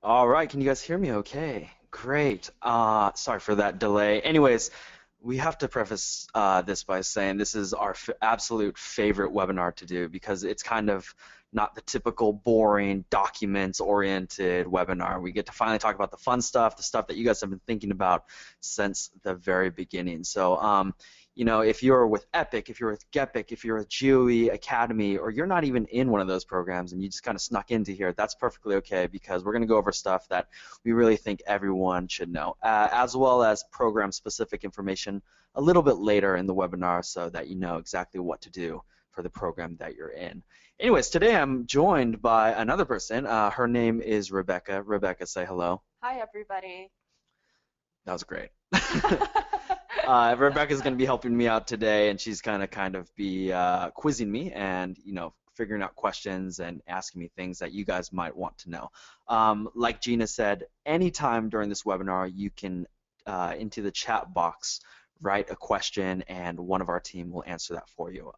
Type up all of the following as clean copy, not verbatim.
All right, can you guys hear me okay? Great. Sorry for that delay. Anyways, we have to preface this by saying this is our f absolute favorite webinar to do because it's kind of not the typical boring documents-oriented webinar. We get to finally talk about the fun stuff, the stuff that you guys have been thinking about since the very beginning. So, you know, if you're with EPIK, if you're with GEPIK, if you're with GEOE Academy, or you're not even in one of those programs and you just kind of snuck into here, that's perfectly okay because we're going to go over stuff that we really think everyone should know, as well as program-specific information a little bit later in the webinar so that you know exactly what to do for the program that you're in. Anyways, today I'm joined by another person. Her name is Rebecca. Rebecca, say hello. Hi, everybody. That was great. Rebecca's going to be helping me out today, and she's going to kind of be quizzing me and, you know, figuring out questions and asking me things that you guys might want to know. Like Gina said, anytime during this webinar, you can, into the chat box, write a question, and one of our team will answer that for you.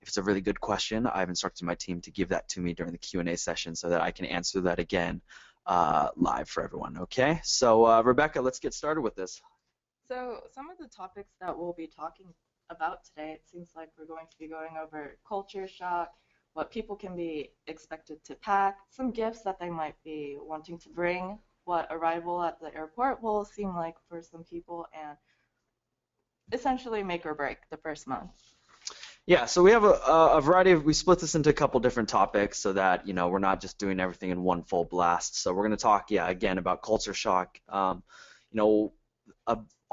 If it's a really good question, I've instructed my team to give that to me during the Q&A session so that I can answer that again live for everyone. Okay, so Rebecca, let's get started with this. So some of the topics that we'll be talking about today, it seems like we're going to be going over culture shock, what people can be expected to pack, some gifts that they might be wanting to bring, what arrival at the airport will seem like for some people, and essentially make or break the first month. Yeah, so we have a variety of, we split this into a couple different topics so that, you know, we're not just doing everything in one full blast. So we're going to talk, yeah, again, about culture shock, you know,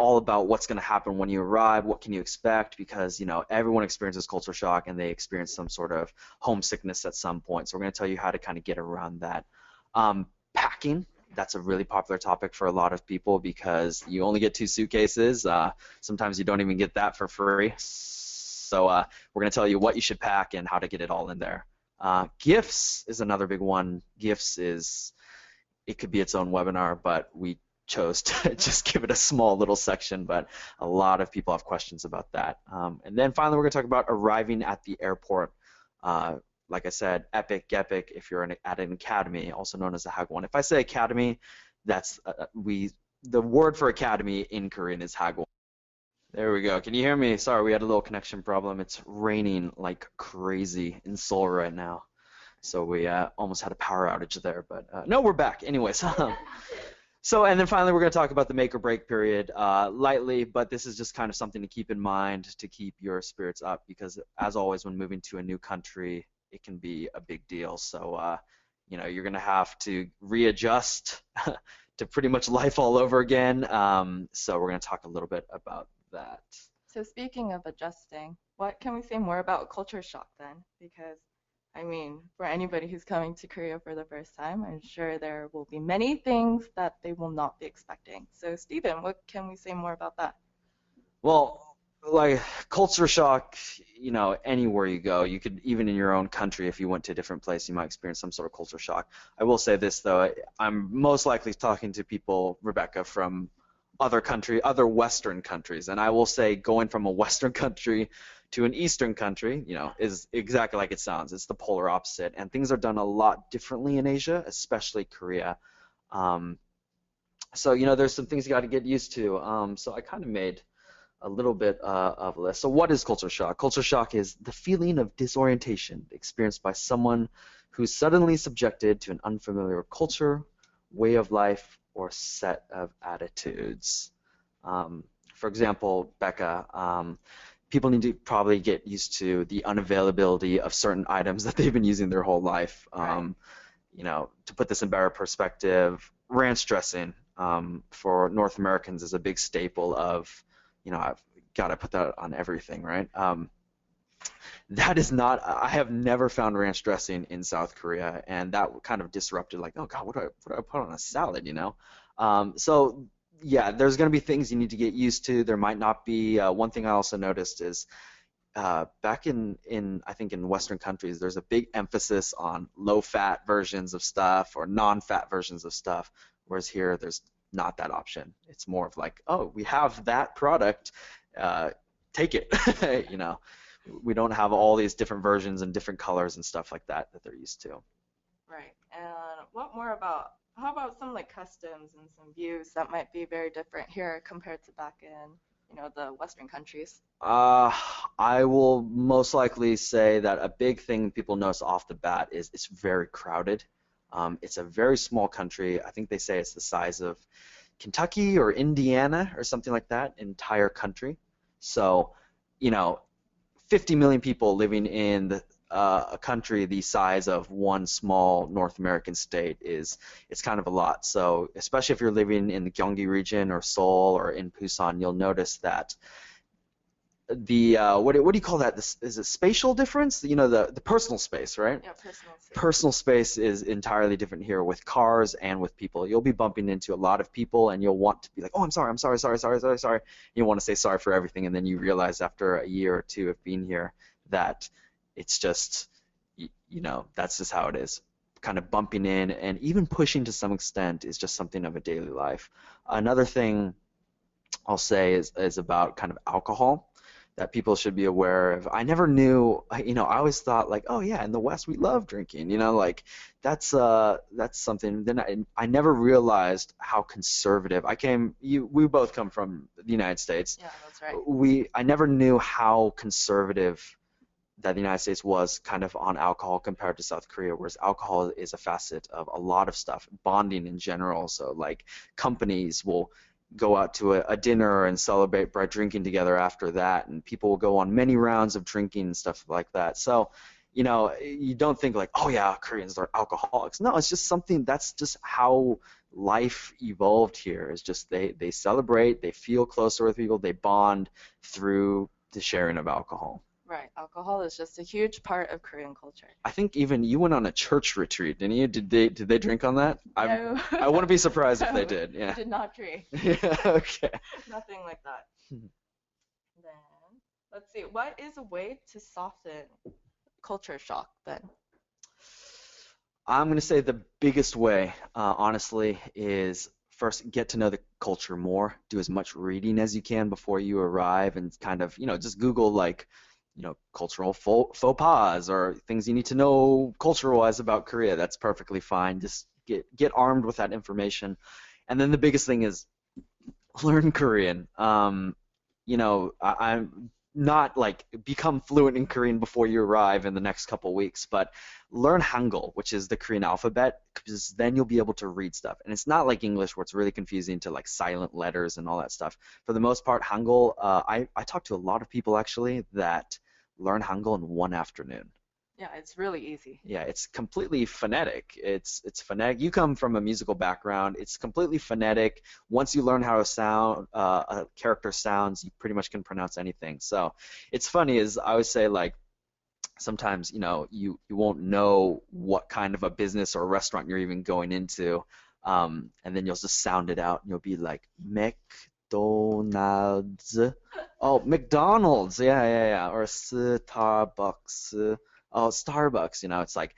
all about what's going to happen when you arrive, what can you expect, because, you know, everyone experiences culture shock and they experience some sort of homesickness at some point. So we're going to tell you how to kind of get around that. Packing. That's a really popular topic for a lot of people because you only get 2 suitcases. Sometimes you don't even get that for free. So we're going to tell you what you should pack and how to get it all in there. Gifts is another big one. Gifts is, it could be its own webinar, but we chose to just give it a small little section, but a lot of people have questions about that. And then finally, we're going to talk about arriving at the airport. Like I said, EPIK, GEPIK, if you're at an academy, also known as a Hagwon. If I say academy, that's the word for academy in Korean is Hagwon. There we go. Can you hear me? Sorry, we had a little connection problem. It's raining like crazy in Seoul right now. So we almost had a power outage there, but no, we're back. Anyways. So, and then finally, we're going to talk about the make or break period lightly, but this is just kind of something to keep in mind to keep your spirits up because, as always, when moving to a new country, it can be a big deal. So, you know, you're going to have to readjust to pretty much life all over again. So we're going to talk a little bit about that. So speaking of adjusting, what can we say more about culture shock then? Because I mean, for anybody who's coming to Korea for the first time, I'm sure there will be many things that they will not be expecting. So, Stephen, what can we say more about that? Well, like culture shock, you know, anywhere you go, you could, even in your own country, if you went to a different place, you might experience some sort of culture shock. I will say this, though, I'm most likely talking to people, Rebecca, from other Western countries, and I will say going from a Western country to an Eastern country, you know, is exactly like it sounds. It's the polar opposite, and things are done a lot differently in Asia, especially Korea. Um, so, you know, there's some things you got to get used to. So I kind of made a little bit of a list. So what is culture shock? Culture shock is the feeling of disorientation experienced by someone who's suddenly subjected to an unfamiliar culture, way of life, or set of attitudes. For example, Becca, people need to probably get used to the unavailability of certain items that they've been using their whole life. Right. You know, to put this in better perspective, ranch dressing for North Americans is a big staple of, you know, I've got to put that on everything, right? That is not, I have never found ranch dressing in South Korea, and that kind of disrupted, like, oh God, what do I put on a salad, you know? So yeah, there's going to be things you need to get used to. There might not be. One thing I also noticed is back in I think in Western countries, there's a big emphasis on low-fat versions of stuff or non-fat versions of stuff, whereas here there's not that option. It's more of like, oh, we have that product, take it, you know. We don't have all these different versions and different colors and stuff like that that they're used to. Right. And what more about how about some like customs and some views that might be very different here compared to back in, the Western countries? Uh, I will most likely say that a big thing people notice off the bat is it's very crowded. It's a very small country. I think they say it's the size of Kentucky or Indiana or something like that, entire country. So, you know, 50 million people living in a country the size of one small North American state is it's kind of a lot. So, especially if you're living in the Gyeonggi region or Seoul or in Busan, you'll notice that the what do you call that? This is a spatial difference? The personal space, right? Yeah, personal space. Personal space is entirely different here with cars and with people. You'll be bumping into a lot of people and you'll want to be like, oh, I'm sorry, I'm sorry, sorry, sorry, sorry, sorry. You want to say sorry for everything, and then you realize after a year or two of being here that it's just, that's just how it is. Kind of bumping in and even pushing to some extent is just something of a daily life. Another thing I'll say is about kind of alcohol that people should be aware of. I never knew, I always thought like, oh yeah, in the West we love drinking, like that's something. Then I never realized how conservative. We both come from the United States. Yeah, that's right. I never knew how conservative that the United States was kind of on alcohol compared to South Korea, whereas alcohol is a facet of a lot of stuff, bonding in general. So like companies will go out to a dinner and celebrate by drinking together after that, and people will go on many rounds of drinking and stuff like that. So, you don't think like, oh yeah, Koreans are alcoholics. No, it's just something that's just how life evolved here. It's just they celebrate, they feel closer with people, they bond through the sharing of alcohol. Right. Alcohol is just a huge part of Korean culture. I think even you went on a church retreat, didn't you? Did they drink on that? No. I wouldn't be surprised if No, they did. Yeah. did not drink. Yeah. Okay. Nothing like that. Then, let's see. What is a way to soften culture shock then? I'm gonna say the biggest way, honestly, is first get to know the culture more. Do as much reading as you can before you arrive, and kind of, just Google like, cultural faux pas or things you need to know cultural-wise about Korea. That's perfectly fine. Just get armed with that information. And then the biggest thing is learn Korean. I'm not like become fluent in Korean before you arrive in the next couple weeks, but learn Hangul, which is the Korean alphabet, because then you'll be able to read stuff. And it's not like English where it's really confusing to like silent letters and all that stuff. For the most part, Hangul, I talked to a lot of people actually that learn Hangul in one afternoon. Yeah, it's really easy. Yeah, it's completely phonetic. It's phonetic. You come from a musical background. It's completely phonetic. Once you learn how to sound a character sounds, you pretty much can pronounce anything. So it's funny is I always say like sometimes you won't know what kind of a business or a restaurant you're even going into, and then you'll just sound it out and you'll be like McDonald's. Oh, McDonald's. Yeah, yeah, yeah. Or Starbucks. Oh, Starbucks, it's like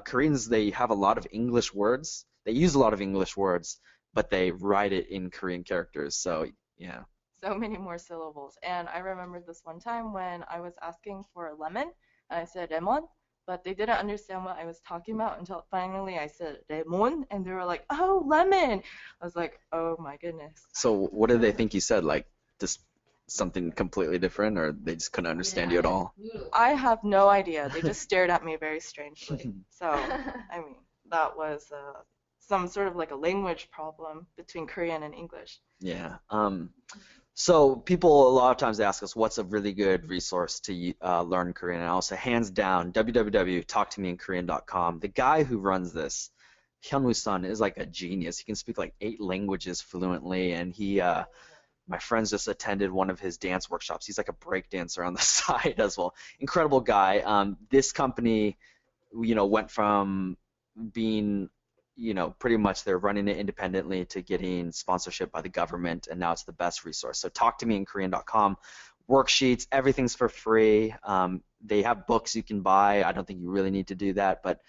Koreans, they have a lot of English words. They use a lot of English words, but they write it in Korean characters. So, yeah. So many more syllables. And I remember this one time when I was asking for a lemon, and I said lemon, but they didn't understand what I was talking about until finally I said lemon, and they were like, "Oh, lemon." I was like, "Oh my goodness." So, what did they think you said? Like, just something completely different, or they just couldn't understand you at all? I have no idea. They just stared at me very strangely. So, I mean, that was some sort of like a language problem between Korean and English. Yeah. So people a lot of times ask us what's a really good resource to learn Korean, and I'll say hands down www.talktomeinkorean.com. The guy who runs this, Hyunwoo-sun, is like a genius. He can speak like 8 languages fluently, and my friends just attended one of his dance workshops. He's like a break dancer on the side as well. Incredible guy. This company, went from being, pretty much they're running it independently to getting sponsorship by the government, and now it's the best resource. So talktomeinkorean.com, worksheets, everything's for free. They have books you can buy. I don't think you really need to do that, but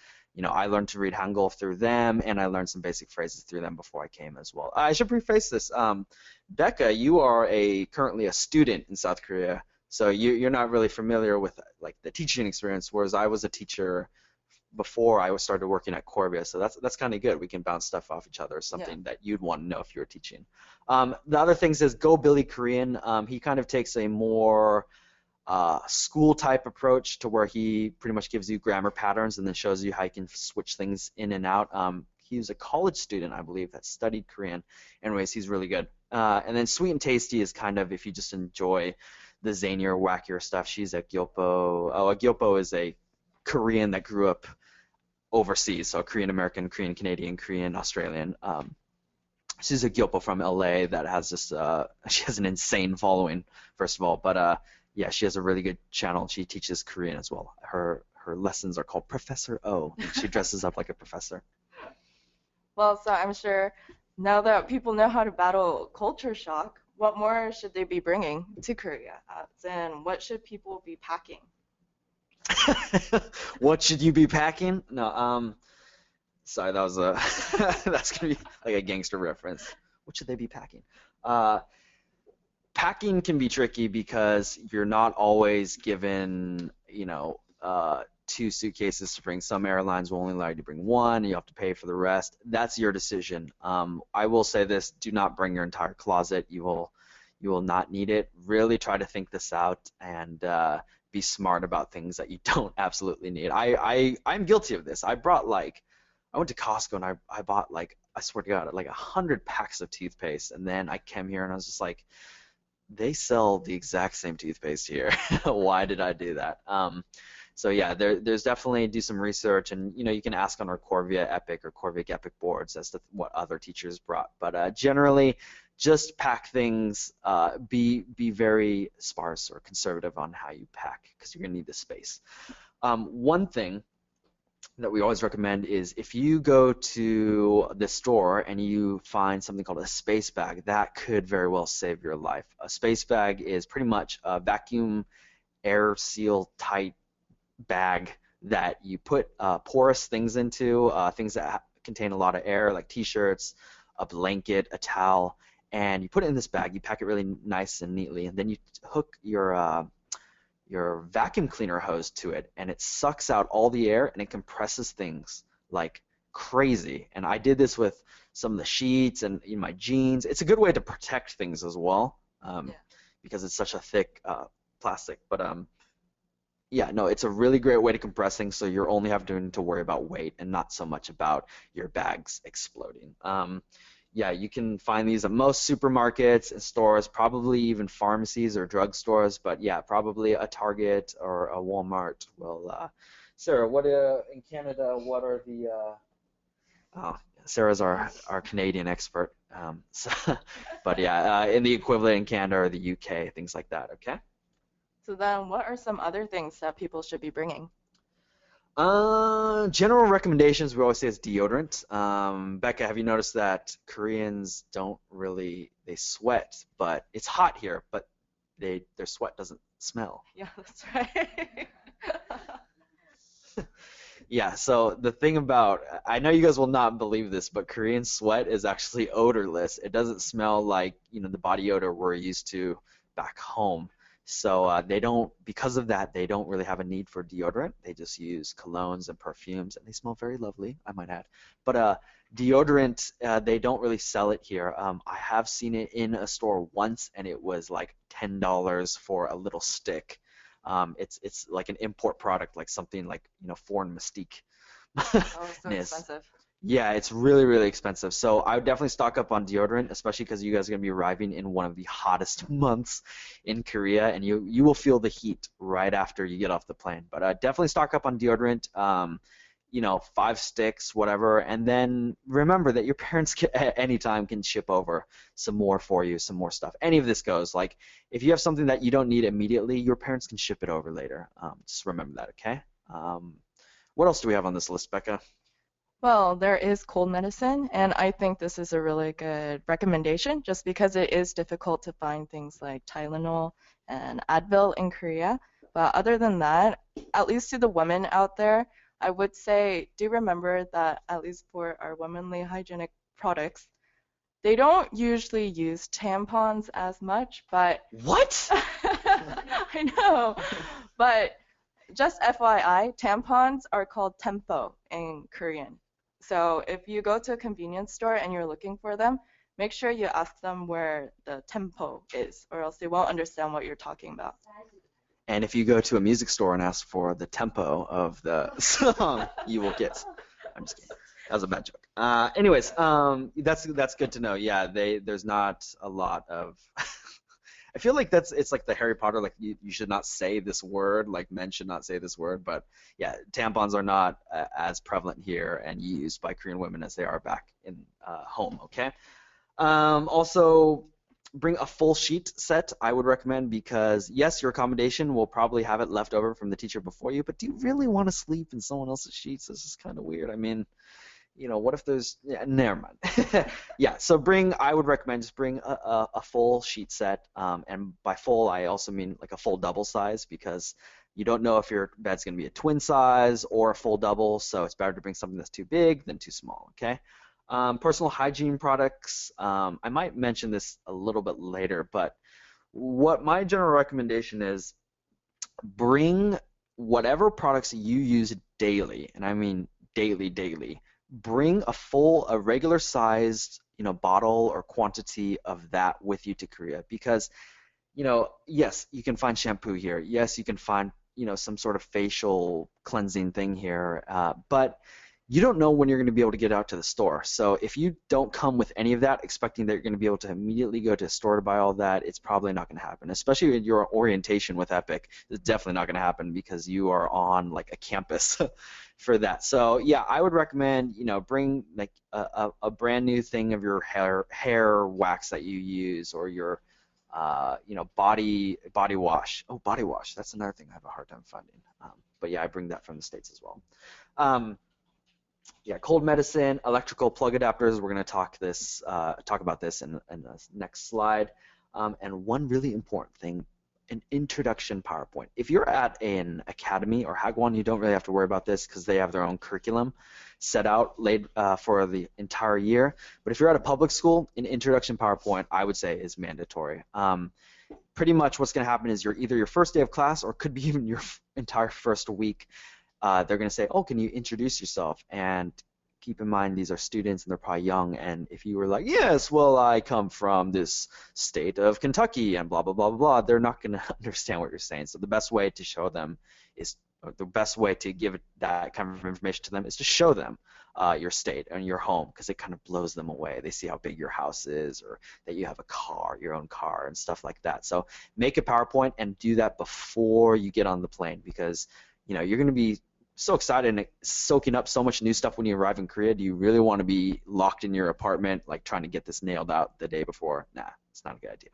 I learned to read Hangul through them, and I learned some basic phrases through them before I came as well. I should preface this. Becca, you are currently a student in South Korea, so you're not really familiar with like the teaching experience, whereas I was a teacher before I started working at Korvia, so that's kind of good. We can bounce stuff off each other, Yeah. something that you'd want to know if you were teaching. The other thing is Go Billy Korean. He kind of takes a more school type approach to where he pretty much gives you grammar patterns and then shows you how you can switch things in and out. He was a college student, I believe, that studied Korean. Anyways, he's really good. And then Sweet and Tasty is kind of if you just enjoy the zanier, wackier stuff. She's a Gyopo. Oh, a Gyopo is a Korean that grew up overseas, so Korean American, Korean Canadian, Korean Australian. She's a Gyopo from LA that has this. She has an insane following, first of all, but yeah, she has a really good channel. She teaches Korean as well. Her lessons are called Professor O. And she dresses up like a professor. Well, so I'm sure now that people know how to battle culture shock, what more should they be bringing to Korea? And what should people be packing? What should you be packing? No, sorry, that was a that's gonna be like a gangster reference. What should they be packing? Packing can be tricky because you're not always given, two suitcases to bring. Some airlines will only allow you to bring one, and you have to pay for the rest. That's your decision. I will say this: do not bring your entire closet. You will not need it. Really try to think this out and be smart about things that you don't absolutely need. I'm guilty of this. I went to Costco and I bought I swear to God, like 100 packs of toothpaste, and then I came here and I was just like, they sell the exact same toothpaste here. Why did I do that? So yeah, there's definitely do some research, and you can ask on our Korvia EPIK or Korvia GEPIK boards as to what other teachers brought. But generally, just pack things. Be very sparse or conservative on how you pack because you're gonna need the space. One thing that we always recommend is if you go to the store and you find something called a space bag, that could very well save your life. A space bag is pretty much a vacuum air seal tight bag that you put porous things into, things that contain a lot of air, like t-shirts, a blanket, a towel, and you put it in this bag. You pack it really nice and neatly, and then you hook your vacuum cleaner hose to it, and it sucks out all the air and it compresses things like crazy. And I did this with some of the sheets and in my jeans. It's a good way to protect things as well, because it's such a thick plastic. But yeah, no, it's a really great way to compress things, so you're only having to worry about weight and not so much about your bags exploding. Yeah, you can find these at most supermarkets and stores, probably even pharmacies or drugstores, but yeah, probably a Target or a Walmart will. Sarah, what in Canada? What are the? Oh, Sarah's our Canadian expert. But yeah, in the equivalent in Canada or the UK, things like that. Okay. So then, what are some other things that people should be bringing? General recommendations we always say is deodorant. Becca, have you noticed that Koreans don't really, they sweat, but it's hot here, but their sweat doesn't smell. Yeah, that's right. Yeah, so the thing about, I know you guys will not believe this, but Korean sweat is actually odorless. It doesn't smell like, the body odor we're used to back home. So they don't, because of that, they don't really have a need for deodorant. They just use colognes and perfumes, and they smell very lovely, I might add. But deodorant, they don't really sell it here. I have seen it in a store once, and it was like $10 for a little stick. It's like an import product, like something like foreign mystique. Oh, so expensive. Yeah, it's really, really expensive. So I would definitely stock up on deodorant, especially because you guys are going to be arriving in one of the hottest months in Korea, and you will feel the heat right after you get off the plane. But definitely stock up on deodorant, 5 sticks, whatever. And then remember that your parents at any time can ship over some more for you, some more stuff. Any of this goes. Like if you have something that you don't need immediately, your parents can ship it over later. Just remember that, okay? What else do we have on this list, Becca? Well, there is cold medicine, and I think this is a really good recommendation just because it is difficult to find things like Tylenol and Advil in Korea. But other than that, at least to the women out there, I would say do remember that at least for our womanly hygienic products, they don't usually use tampons as much, but What? I know, but just FYI, tampons are called tempo in Korean. So if you go to a convenience store and you're looking for them, make sure you ask them where the tempo is, or else they won't understand what you're talking about. And if you go to a music store and ask for the tempo of the song, you will get. I'm just kidding. That was a bad joke. Anyways, that's good to know. Yeah, there's not a lot of. I feel like it's like the Harry Potter, like you should not say this word, like men should not say this word, but yeah, tampons are not as prevalent here and used by Korean women as they are back in home. Okay. Also, bring a full sheet set, I would recommend, because yes, your accommodation will probably have it left over from the teacher before you, but do you really want to sleep in someone else's sheets? This is kind of weird. I mean, what if there's, yeah, never mind. Yeah, so I would recommend just bring a full sheet set, and by full, I also mean like a full double size, because you don't know if your bed's going to be a twin size or a full double, so it's better to bring something that's too big than too small, okay? Personal hygiene products, I might mention this a little bit later, but what my general recommendation is, bring whatever products you use daily, and I mean daily, bring a regular sized, bottle or quantity of that with you to Korea, because, yes, you can find shampoo here. Yes, you can find, some sort of facial cleansing thing here, but you don't know when you're going to be able to get out to the store. So if you don't come with any of that, expecting that you're going to be able to immediately go to a store to buy all that, it's probably not going to happen. Especially in your orientation with EPIK, it's definitely not going to happen because you are on like a campus for that. So yeah, I would recommend, bring like a brand new thing of your hair wax that you use, or your body wash. Oh, body wash. That's another thing I have a hard time finding. But yeah, I bring that from the States as well. Yeah, cold medicine, electrical plug adapters. We're going to talk about this in the next slide. And one really important thing, an introduction PowerPoint. If you're at an academy or Hagwon, you don't really have to worry about this because they have their own curriculum set out laid for the entire year. But if you're at a public school, an introduction PowerPoint, I would say, is mandatory. Pretty much what's going to happen is either your first day of class, or could be even your entire first week. They're going to say, oh, can you introduce yourself? And keep in mind, these are students and they're probably young. And if you were like, yes, well, I come from this state of Kentucky and blah, blah, blah, blah, blah, they're not going to understand what you're saying. So the best way to show them is, or the best way to give that kind of information to them is to show them your state and your home, because it kind of blows them away. They see how big your house is, or that you have a car, your own car, and stuff like that. So make a PowerPoint and do that before you get on the plane, because you're going to be so excited and soaking up so much new stuff when you arrive in Korea. Do you really want to be locked in your apartment, like trying to get this nailed out the day before? Nah, it's not a good idea.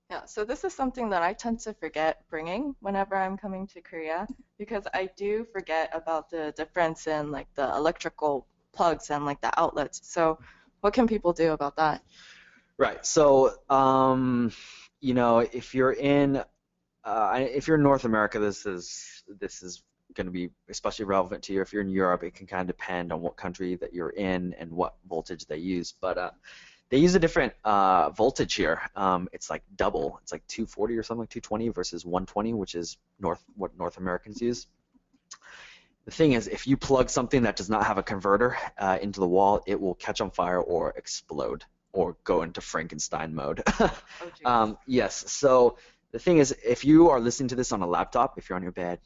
Yeah, so this is something that I tend to forget bringing whenever I'm coming to Korea, because I do forget about the difference in like the electrical plugs and like the outlets. So what can people do about that? Right. So, if you're in North America, this is going to be especially relevant to you. If you're in Europe, it can kind of depend on what country that you're in and what voltage they use. But they use a different voltage here. It's like double. It's like 240 or something, like 220 versus 120, which is what North Americans use. The thing is, if you plug something that does not have a converter into the wall, it will catch on fire or explode or go into Frankenstein mode. Oh, yes, so the thing is, if you are listening to this on a laptop, if you're on your bed,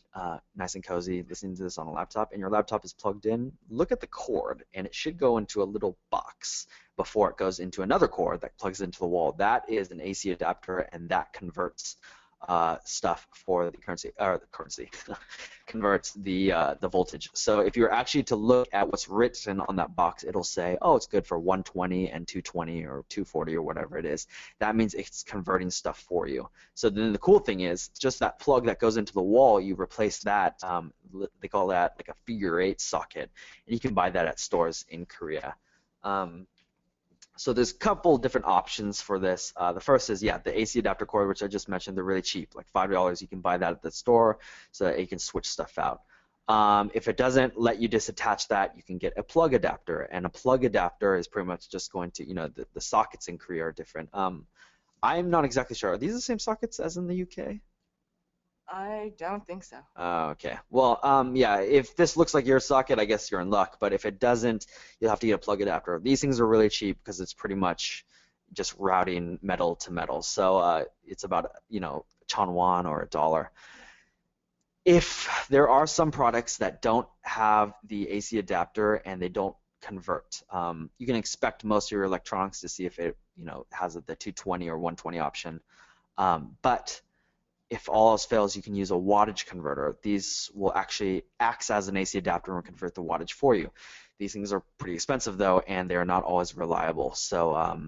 nice and cozy, listening to this on a laptop, and your laptop is plugged in, look at the cord, and it should go into a little box before it goes into another cord that plugs into the wall. That is an AC adapter, and that converts stuff for the currency, converts the voltage. So if you were actually to look at what's written on that box, it'll say, oh, it's good for 120 and 220 or 240 or whatever it is. That means it's converting stuff for you. So then the cool thing is, just that plug that goes into the wall, you replace that. They call that like a figure-8 socket, and you can buy that at stores in Korea. So there's a couple different options for this. The first is, yeah, the AC adapter cord, which I just mentioned. They're really cheap, like $5. You can buy that at the store so that you can switch stuff out. If it doesn't let you disattach that, you can get a plug adapter. And a plug adapter is pretty much just going to, the sockets in Korea are different. I'm not exactly sure. Are these the same sockets as in the UK? I don't think so. Okay. Well, yeah, if this looks like your socket, I guess you're in luck. But if it doesn't, you'll have to get a plug adapter. These things are really cheap because it's pretty much just routing metal to metal. So it's about, Chonwan or $1. If there are some products that don't have the AC adapter and they don't convert, you can expect most of your electronics to see if it, has the 220 or 120 option. But if all else fails, you can use a wattage converter. These will actually act as an AC adapter and convert the wattage for you. These things are pretty expensive though, and they're not always reliable. So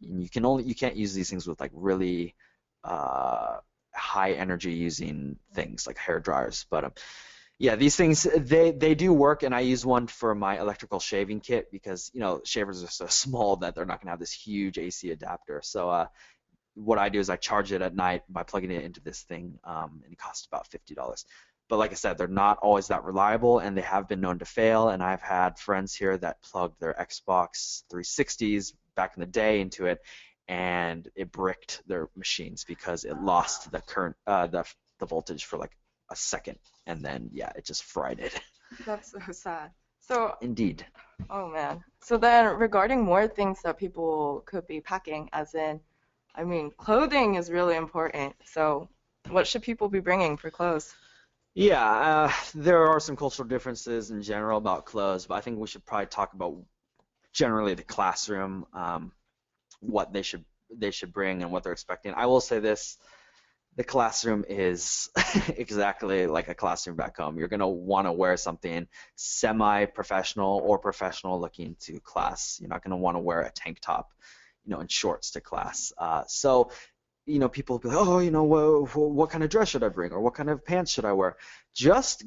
you can't use these things with like really uh, high energy using things like hair dryers. But yeah, these things they do work, and I use one for my electrical shaving kit because shavers are so small that they're not gonna have this huge AC adapter. So what I do is I charge it at night by plugging it into this thing, and it costs about $50. But like I said, they're not always that reliable, and they have been known to fail. And I've had friends here that plugged their Xbox 360s back in the day into it, and it bricked their machines because it lost the current, the voltage for like a second, and then yeah, it just fried it. That's so sad. So, Indeed. oh man. So then regarding more things that people could be packing, as in, I mean, clothing is really important. So what should people be bringing for clothes? Yeah, there are some cultural differences in general about clothes, but I think we should probably talk about generally the classroom, what they should bring and what they're expecting. I will say this, the classroom is exactly like a classroom back home. You're gonna want to wear something semi-professional or professional looking to class. You're not gonna want to wear a tank top, and shorts to class. So people will be like, oh, what kind of dress should I bring, or what kind of pants should I wear? Just,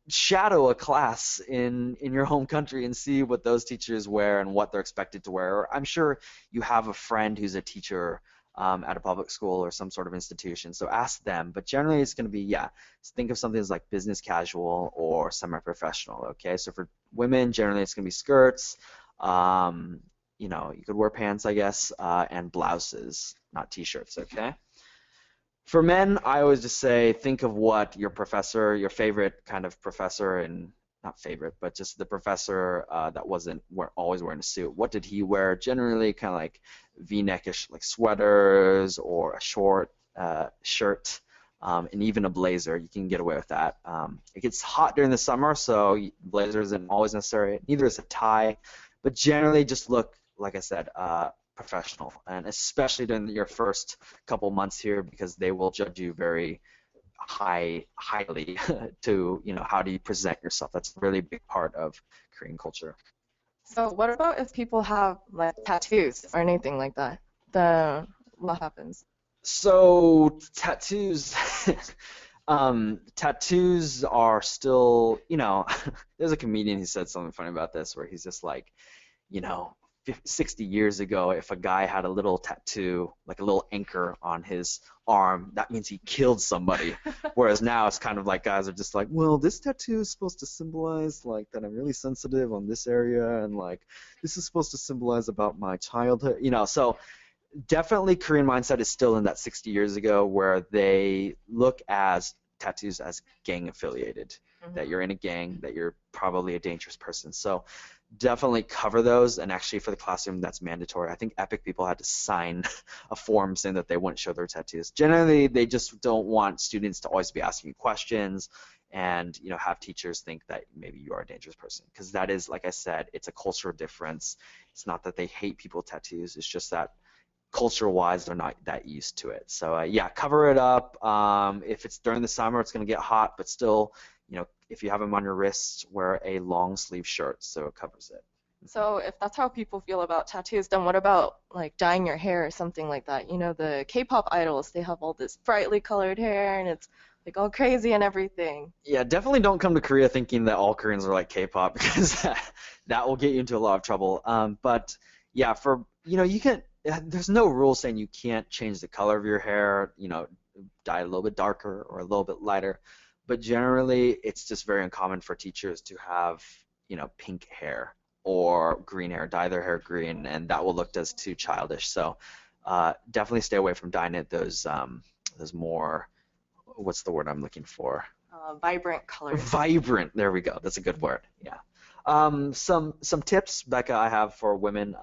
shadow a class in your home country and see what those teachers wear and what they're expected to wear. Or I'm sure you have a friend who's a teacher at a public school or some sort of institution, so ask them. But generally, it's going to be, yeah, think of something as like business casual or semi-professional. Okay, so for women, generally it's going to be skirts. Um, you could wear pants, I guess, and blouses, not t-shirts, okay? For men, I always just say think of what your professor, your favorite kind of professor, and not favorite, but just the professor that wasn't always wearing a suit. What did he wear? Generally, kind of like V-neckish, like sweaters or a short shirt, and even a blazer. You can get away with that. It gets hot during the summer, so blazer isn't always necessary. Neither is a tie, but generally just look, like I said, professional, and especially during your first couple months here because they will judge you very highly to how do you present yourself. That's a really big part of Korean culture. So what about if people have like tattoos or anything like that? Then what happens? So tattoos, tattoos are still, there's a comedian who said something funny about this where he's just like, you know, 60 years ago, if a guy had a little tattoo, like a little anchor on his arm, that means he killed somebody. Whereas now it's kind of like guys are just like, well, this tattoo is supposed to symbolize like that I'm really sensitive on this area, and like this is supposed to symbolize about my childhood, So definitely Korean mindset is still in that 60 years ago where they look as tattoos as gang affiliated, that you're in a gang, that you're probably a dangerous person. So definitely cover those, and actually for the classroom that's mandatory. I think EPIK people had to sign a form saying that they wouldn't show their tattoos. Generally, they just don't want students to always be asking questions and have teachers think that maybe you are a dangerous person, because that is, like I said, it's a cultural difference. It's not that they hate people with tattoos, it's just that culture-wise they're not that used to it. So yeah, cover it up. If it's during the summer, it's going to get hot, but still, if you have them on your wrists, wear a long sleeve shirt so it covers it. So if that's how people feel about tattoos, then what about like dyeing your hair or something like that? You know, the K-pop idols, they have all this brightly colored hair and it's like all crazy and everything. Yeah, definitely don't come to Korea thinking that all Koreans are like K-pop because that will get you into a lot of trouble. But yeah, for you can. There's no rule saying you can't change the color of your hair. Dye a little bit darker or a little bit lighter. But generally, it's just very uncommon for teachers to have pink hair or green hair, dye their hair green, and that will look just too childish. So definitely stay away from dyeing it those more what's the word I'm looking for? Vibrant colors. Vibrant. There we go. That's a good word. Yeah. Some tips, Becca, I have for women.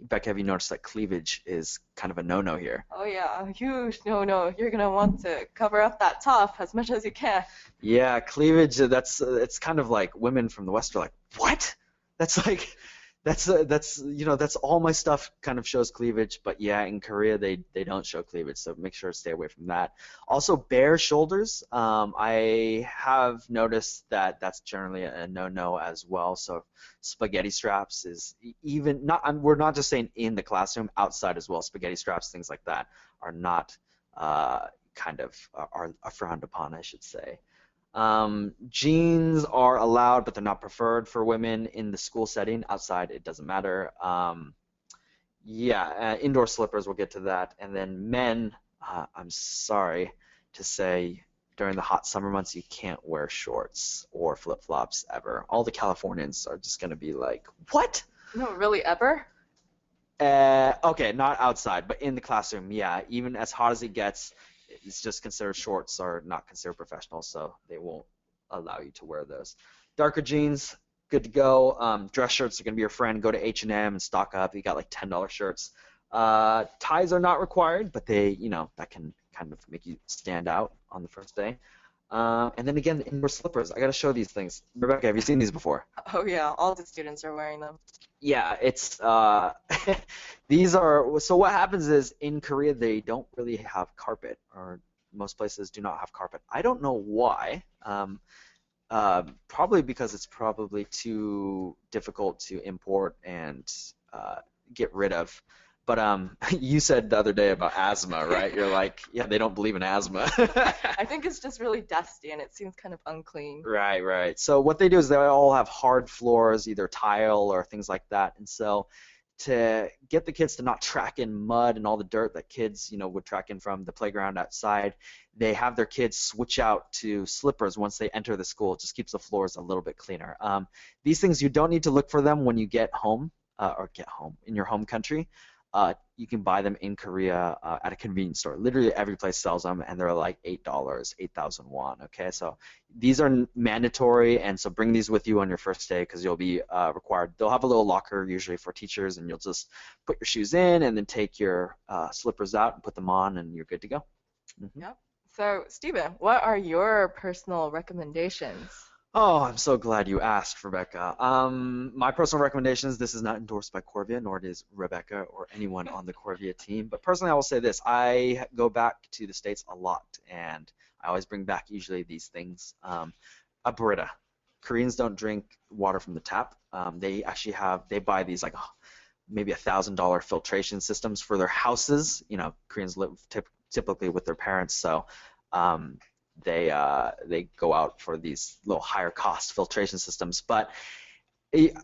Becca, have you noticed that cleavage is kind of a no-no here? Oh yeah, huge no. You're gonna want to cover up that top as much as you can. Yeah, cleavage. It's kind of like women from the West are like, what? That's like, that's all my stuff kind of shows cleavage. But yeah, in Korea they don't show cleavage, so make sure to stay away from that. Also, bare shoulders. I have noticed that that's generally a no-no as well. So spaghetti straps is even not. We're not just saying in the classroom, outside as well. Spaghetti straps, things like that, are not kind of are frowned upon, I should say. Jeans are allowed, but they're not preferred for women in the school setting. Outside, it doesn't matter. Yeah, indoor slippers, we'll get to that. And then men, I'm sorry to say, during the hot summer months, you can't wear shorts or flip-flops ever. All the Californians are just going to be like, what? No, really, ever? Okay, not outside, but in the classroom, yeah. Even as hot as it gets, it's just considered shorts are not considered professional, so they won't allow you to wear those. Darker jeans, good to go. Dress shirts are gonna be your friend. Go to H&M and stock up. You got like $10 shirts. Ties are not required, but that can kind of make you stand out on the first day. And then again, the indoor slippers. I gotta show these things. Rebecca, have you seen these before? Oh yeah, all the students are wearing them. Yeah, it's these are so what happens is in Korea they don't really have carpet, or most places do not have carpet. I don't know why. Probably because it's probably too difficult to import and get rid of. But you said the other day about asthma, right? You're like, yeah, they don't believe in asthma. I think it's just really dusty and it seems kind of unclean. Right, right. So what they do is they all have hard floors, either tile or things like that. And so to get the kids to not track in mud and all the dirt that kids, would track in from the playground outside, they have their kids switch out to slippers once they enter the school. It just keeps the floors a little bit cleaner. These things, you don't need to look for them when you get home or get home in your home country. You can buy them in Korea at a convenience store. Literally every place sells them, and they're like $8, 8,000 won. Okay, so these are mandatory, and so bring these with you on your first day because you'll be required. They'll have a little locker usually for teachers, and you'll just put your shoes in and then take your slippers out and put them on, and you're good to go. Mm-hmm. Yep. So, Stephen, what are your personal recommendations? Oh, I'm so glad you asked, Rebecca. My personal recommendations, this is not endorsed by Korvia, nor is Rebecca or anyone on the Korvia team. But personally, I will say this. I go back to the States a lot, and I always bring back usually these things. A Brita. Koreans don't drink water from the tap. They actually they buy these like maybe $1,000 filtration systems for their houses. Koreans live typically with their parents, so they go out for these little higher cost filtration systems. But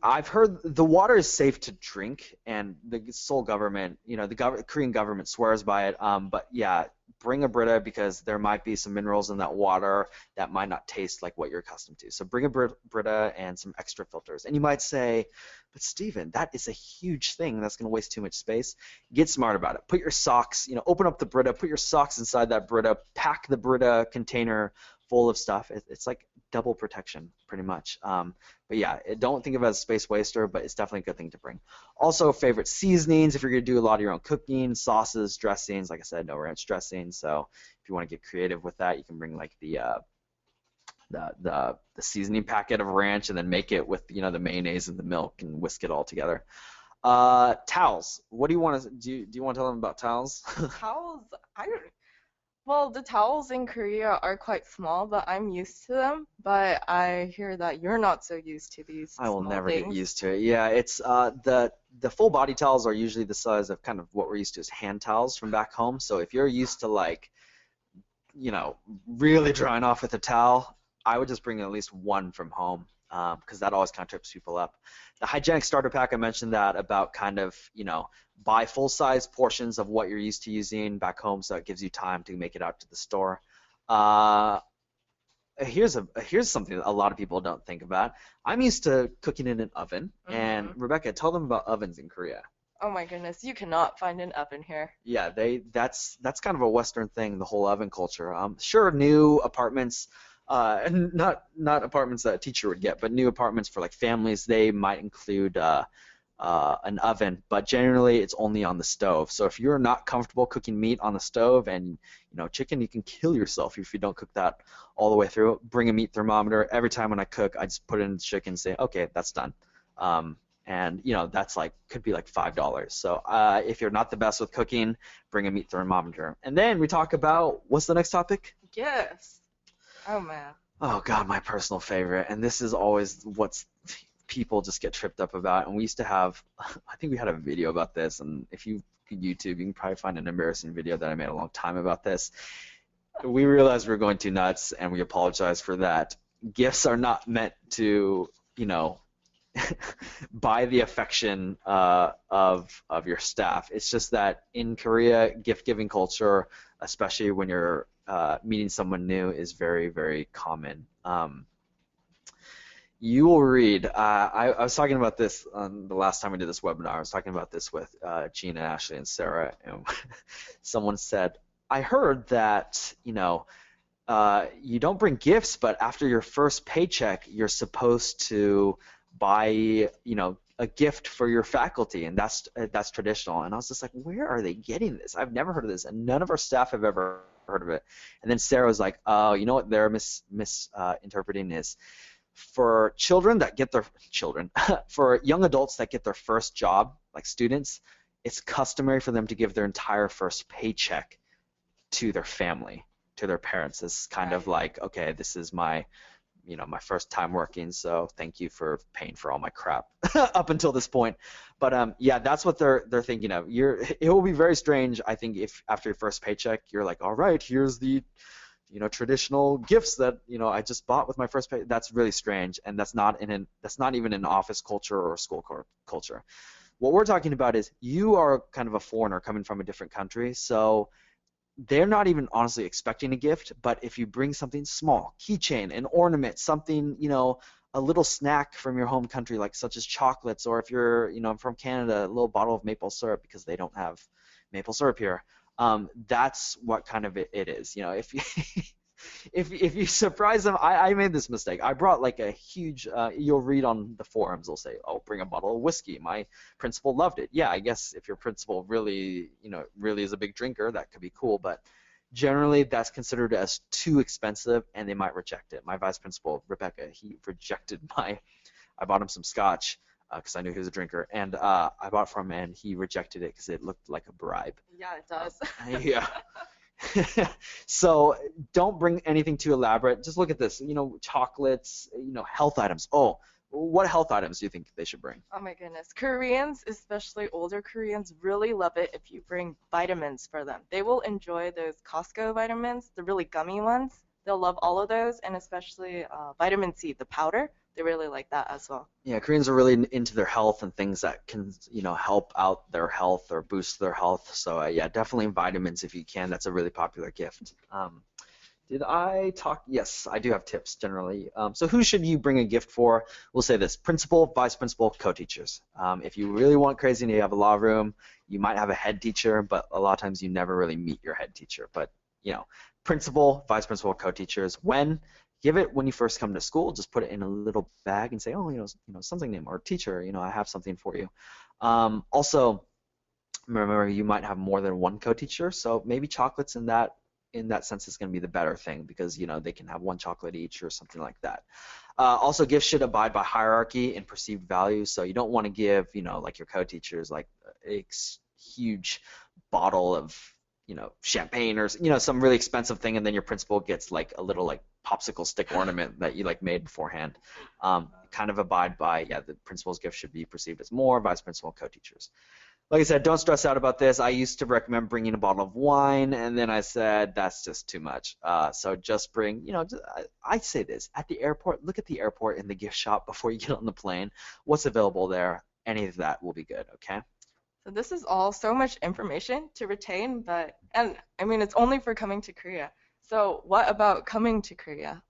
I've heard the water is safe to drink, and the Seoul government, the Korean government swears by it. But yeah, bring a Brita because there might be some minerals in that water that might not taste like what you're accustomed to. So bring a Brita and some extra filters. And you might say, but Stephen, that is a huge thing. That's going to waste too much space. Get smart about it. Put your socks, open up the Brita, put your socks inside that Brita, pack the Brita container full of stuff. It's like double protection, pretty much. But yeah, don't think of it as a space waster, but it's definitely a good thing to bring. Also, favorite seasonings, if you're going to do a lot of your own cooking, sauces, dressings. Like I said, no ranch dressing. So if you want to get creative with that, you can bring like the seasoning packet of ranch and then make it with the mayonnaise and the milk and whisk it all together. Towels. What do you want to do? Do you want to tell them about towels? Towels, well, the towels in Korea are quite small, but I'm used to them. But I hear that you're not so used to these I will small never get things. used to it. Yeah, it's the full body towels are usually the size of kind of what we're used to as hand towels from back home. So if you're used to like, really drying off with a towel, I would just bring at least one from home because that always kind of trips people up. The hygienic starter pack, I mentioned that about kind of, buy full-size portions of what you're used to using back home so it gives you time to make it out to the store. Here's something that a lot of people don't think about. I'm used to cooking in an oven, and Rebecca, tell them about ovens in Korea. Oh my goodness, you cannot find an oven here. Yeah, that's kind of a Western thing, the whole oven culture. Sure, new apartments, and not apartments that a teacher would get, but new apartments for like families, they might include an oven, but generally it's only on the stove. So if you're not comfortable cooking meat on the stove and chicken, you can kill yourself if you don't cook that all the way through. Bring a meat thermometer. Every time when I cook, I just put it in the chicken and say, okay, that's done. Um, and that's like could be like $5. So if you're not the best with cooking, bring a meat thermometer. And then we talk about what's the next topic? Yes. Oh man. Oh God, my personal favorite. And this is always what's people just get tripped up about. And we used to have, I think we had a video about this. And if you could YouTube, you can probably find an embarrassing video that I made a long time about this. We realized we were going too nuts, and we apologize for that. Gifts are not meant to, buy the affection of your staff. It's just that in Korea, gift-giving culture, especially when you're meeting someone new, is very, very common. You will read. I was talking about this on the last time we did this webinar. I was talking about this with Gina, Ashley, and Sarah, and someone said, "I heard that you don't bring gifts, but after your first paycheck, you're supposed to buy a gift for your faculty, and that's traditional." And I was just like, "Where are they getting this? I've never heard of this, and none of our staff have ever heard of it." And then Sarah was like, "Oh, you know what they're misinterpreting is." For children that get their children, for young adults that get their first job, like students, it's customary for them to give their entire first paycheck to their family, to their parents. It's kind of like, okay, this is my my first time working, so thank you for paying for all my crap up until this point. But yeah, that's what they're thinking of. It will be very strange, I think, if after your first paycheck you're like, all right, here's the traditional gifts that I just bought with my first pay. That's really strange, and that's not even an office culture or school culture. What we're talking about is you are kind of a foreigner coming from a different country, so they're not even honestly expecting a gift. But if you bring something small, keychain, an ornament, something, a little snack from your home country, like such as chocolates, or if you're from Canada, a little bottle of maple syrup because they don't have maple syrup here. That's what kind of it is. If you if you surprise them, I made this mistake. I brought like a huge. You'll read on the forums. They'll say, "Oh, bring a bottle of whiskey." My principal loved it. Yeah, I guess if your principal really, really is a big drinker, that could be cool. But generally, that's considered as too expensive, and they might reject it. My vice principal, Rebecca, he rejected my. I bought him some scotch because I knew he was a drinker, and I bought from him, and he rejected it because it looked like a bribe. Yeah, it does. Yeah. So don't bring anything too elaborate. Just look at this, chocolates, health items. Oh, what health items do you think they should bring? Oh my goodness. Koreans, especially older Koreans, really love it if you bring vitamins for them. They will enjoy those Costco vitamins, the really gummy ones. They'll love all of those, and especially vitamin C, the powder. They really like that as well. Yeah, Koreans are really into their health and things that can, help out their health or boost their health. So yeah, definitely vitamins if you can. That's a really popular gift. Did I talk? Yes, I do have tips generally. So who should you bring a gift for? We'll say this: principal, vice principal, co-teachers. If you really want crazy and you have a lot of room, you might have a head teacher, but a lot of times you never really meet your head teacher. But principal, vice principal, co-teachers. Give it when you first come to school. Just put it in a little bag and say, oh, something name or teacher. I have something for you. Also, remember you might have more than one co-teacher, so maybe chocolates in that sense is going to be the better thing because they can have one chocolate each or something like that. Also, gifts should abide by hierarchy and perceived value. So you don't want to give like your co-teachers like a huge bottle of champagne or some really expensive thing, and then your principal gets like a little like popsicle stick ornament that you like made beforehand. Kind of abide by the principal's gift should be perceived as more, vice principal, co-teachers. Like I said, don't stress out about this. I used to recommend bringing a bottle of wine, and then I said that's just too much. So just bring, I say this at the airport. Look at the airport and the gift shop before you get on the plane. What's available there? Any of that will be good. Okay. So this is all so much information to retain, and I mean, it's only for coming to Korea. So what about coming to Korea?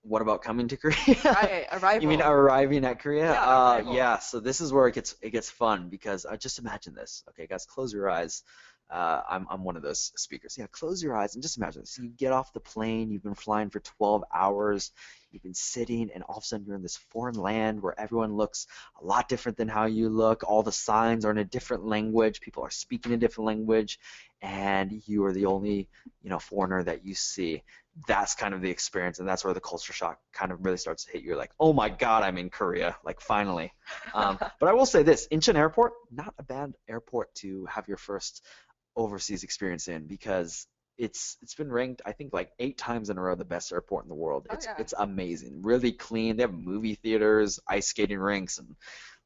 What about coming to Korea? Right, You mean arrival. arriving at Korea? Yeah, arrival. Yeah. So this is where it gets fun because just imagine this. Okay, guys, close your eyes. I'm one of those speakers. Yeah, close your eyes and just imagine this. You get off the plane. You've been flying for 12 hours. You've been sitting, and all of a sudden you're in this foreign land where everyone looks a lot different than how you look. All the signs are in a different language. People are speaking a different language, and you are the only, foreigner that you see. That's kind of the experience, and that's where the culture shock kind of really starts to hit you. You're like, oh my God, I'm in Korea, like finally. But I will say this, Incheon Airport, not a bad airport to have your first overseas experience in because it's been ranked, I think, like 8 times in a row the best airport in the world. Oh It's yeah. it's amazing, really clean. They have movie theaters, ice skating rinks, and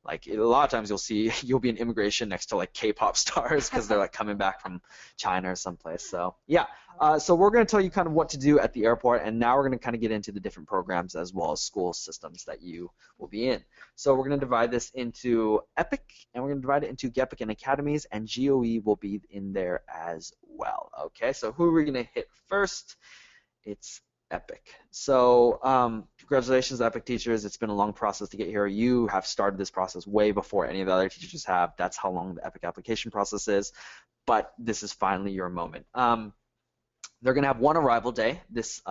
like a lot of times you'll be in immigration next to like K-pop stars because they're like coming back from China or someplace. So yeah, so we're going to tell you kind of what to do at the airport, and now we're going to kind of get into the different programs as well as school systems that you will be in. So we're going to divide this into EPIK, and we're going to divide it into GEPIK and academies, and GOE will be in there as well. Okay, so who are we going to hit first? It's EPIK. So congratulations, EPIK teachers. It's been a long process to get here. You have started this process way before any of the other teachers have. That's how long the EPIK application process is. But this is finally your moment. They're going to have one arrival day this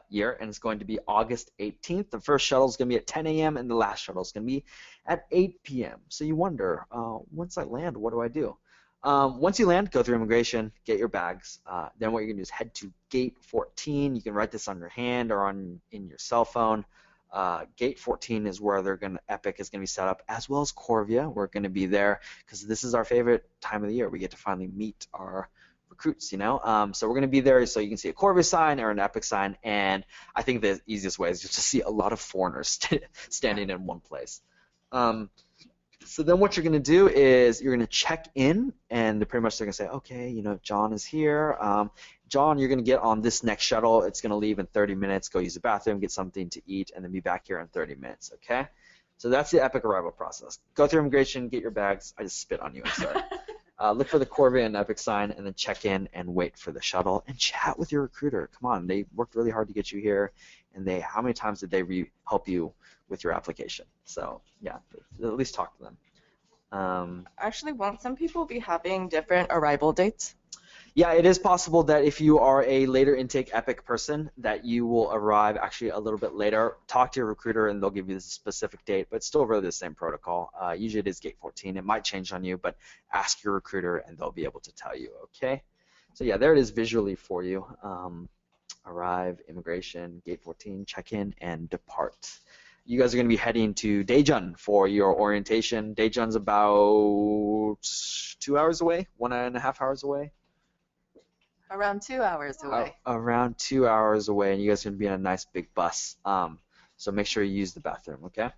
year, and it's going to be August 18th. The first shuttle is going to be at 10 a.m., and the last shuttle is going to be at 8 p.m. So you wonder, once I land, what do I do? Once you land, go through immigration, get your bags. Then what you're going to do is head to gate 14. You can write this on your hand or in your cell phone. Gate 14 is where EPIK is going to be set up, as well as Korvia. We're going to be there because this is our favorite time of the year. We get to finally meet our recruits. So we're going to be there so you can see a Korvia sign or an EPIK sign, and I think the easiest way is just to see a lot of foreigners standing in one place. So then what you're going to do is you're going to check in, and they're going to say, okay, John is here. John, you're going to get on this next shuttle. It's going to leave in 30 minutes. Go use the bathroom, get something to eat, and then be back here in 30 minutes, okay? So that's the EPIK arrival process. Go through immigration, get your bags. I just spit on you, I'm sorry. Look for the Korvia and EPIK sign, and then check in and wait for the shuttle and chat with your recruiter. Come on, they worked really hard to get you here, and how many times did they help you with your application? So yeah, at least talk to them. Actually, won't some people be having different arrival dates? Yeah, it is possible that if you are a later intake EPIK person, that you will arrive actually a little bit later. Talk to your recruiter, and they'll give you the specific date, but it's still really the same protocol. Usually it is gate 14. It might change on you, but ask your recruiter, and they'll be able to tell you, okay? So yeah, there it is visually for you. Arrive, immigration, gate 14, check in, and depart. You guys are going to be heading to Daejeon for your orientation. Daejeon's about 2 hours away, 1.5 hours away. Around 2 hours away. Around 2 hours away, and you guys are going to be in a nice big bus. So make sure you use the bathroom, okay?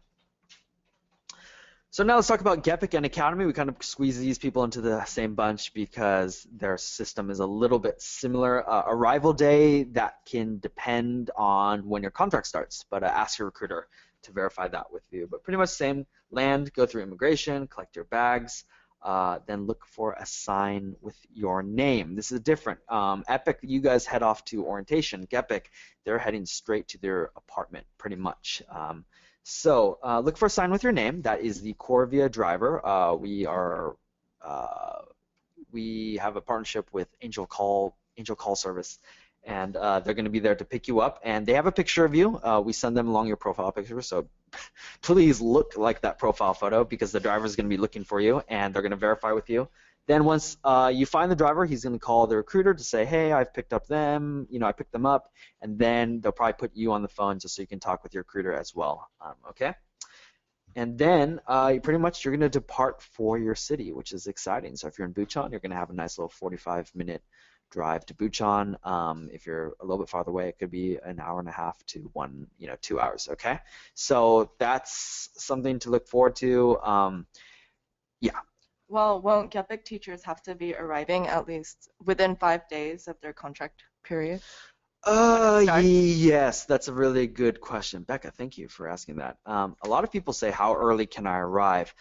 So now let's talk about GEPIK and Academy. We kind of squeeze these people into the same bunch because their system is a little bit similar. Arrival day, that can depend on when your contract starts, but ask your recruiter to verify that with you. But pretty much same, land, go through immigration, collect your bags, then look for a sign with your name. This is different. EPIK, you guys head off to orientation. GEPIK, they're heading straight to their apartment pretty much. So look for a sign with your name. That is the Korvia driver. We have a partnership with Angel Call Service, and they're going to be there to pick you up. And they have a picture of you. We send them along your profile picture, so please look like that profile photo because the driver is going to be looking for you, and they're going to verify with you. Then once you find the driver, he's going to call the recruiter to say, hey, I've picked up them, I picked them up, and then they'll probably put you on the phone just so you can talk with your recruiter as well, okay? And then pretty much you're going to depart for your city, which is exciting. So if you're in Bucheon, you're going to have a nice little 45-minute drive to Bucheon. If you're a little bit farther away, it could be an hour and a half to 2 hours, okay? So that's something to look forward to. Yeah. Well, won't GEPIK teachers have to be arriving at least within 5 days of their contract period? Yes, that's a really good question. Becca, thank you for asking that. A lot of people say, how early can I arrive?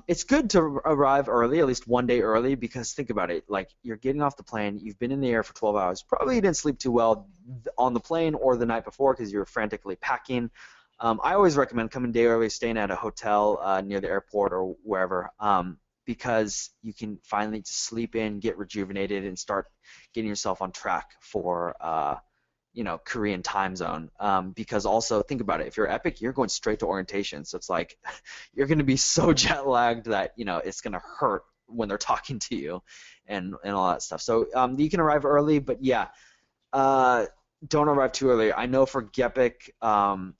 It's good to arrive early, at least one day early, because think about it. Like you're getting off the plane, you've been in the air for 12 hours. Probably you didn't sleep too well on the plane or the night before because you were frantically packing. I always recommend coming a day early, staying at a hotel near the airport or wherever, because you can finally just sleep in, get rejuvenated, and start getting yourself on track for Korean time zone. Because also think about it, if you're Epic, you're going straight to orientation, so it's like you're going to be so jet lagged that it's going to hurt when they're talking to you, and all that stuff. So you can arrive early, but yeah, uh, don't arrive too early. I know for GEPIK,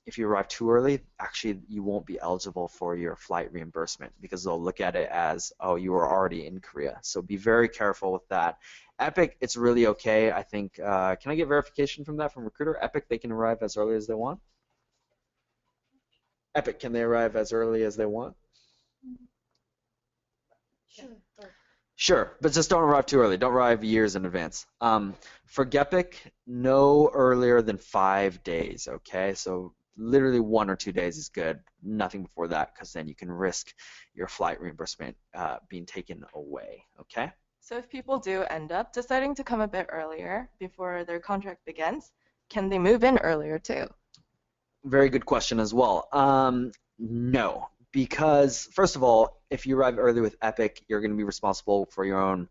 if you arrive too early, actually you won't be eligible for your flight reimbursement because they'll look at it as, oh, you were already in Korea. So be very careful with that. EPIK, it's really okay. I think, can I get verification from that from Recruiter? EPIK, they can arrive as early as they want. EPIK, can they arrive as early as they want? Sure. Sure, but just don't arrive too early. Don't arrive years in advance. For GEPIK, no earlier than 5 days, okay? So literally 1 or 2 days is good. Nothing before that, because then you can risk your flight reimbursement being taken away, okay? So if people do end up deciding to come a bit earlier before their contract begins, can they move in earlier too? Very good question as well. No, because first of all, if you arrive early with Epic, you're going to be responsible for your own,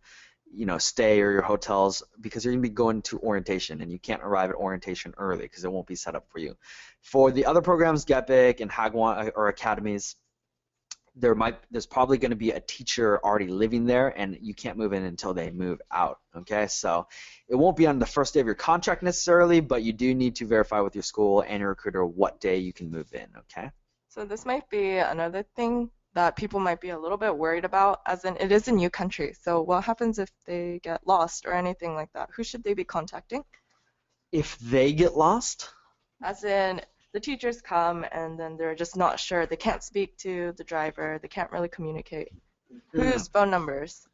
stay or your hotels because you're going to be going to orientation, and you can't arrive at orientation early because it won't be set up for you. For the other programs, GEPIK and Hagwon or academies, there's probably going to be a teacher already living there, and you can't move in until they move out. Okay, so it won't be on the first day of your contract necessarily, but you do need to verify with your school and your recruiter what day you can move in. Okay. So this might be another thing that people might be a little bit worried about, as in it is a new country. So what happens if they get lost or anything like that? Who should they be contacting? If they get lost, As in the teachers come and then they're just not sure. They can't speak to the driver. They can't really communicate. Whose phone numbers?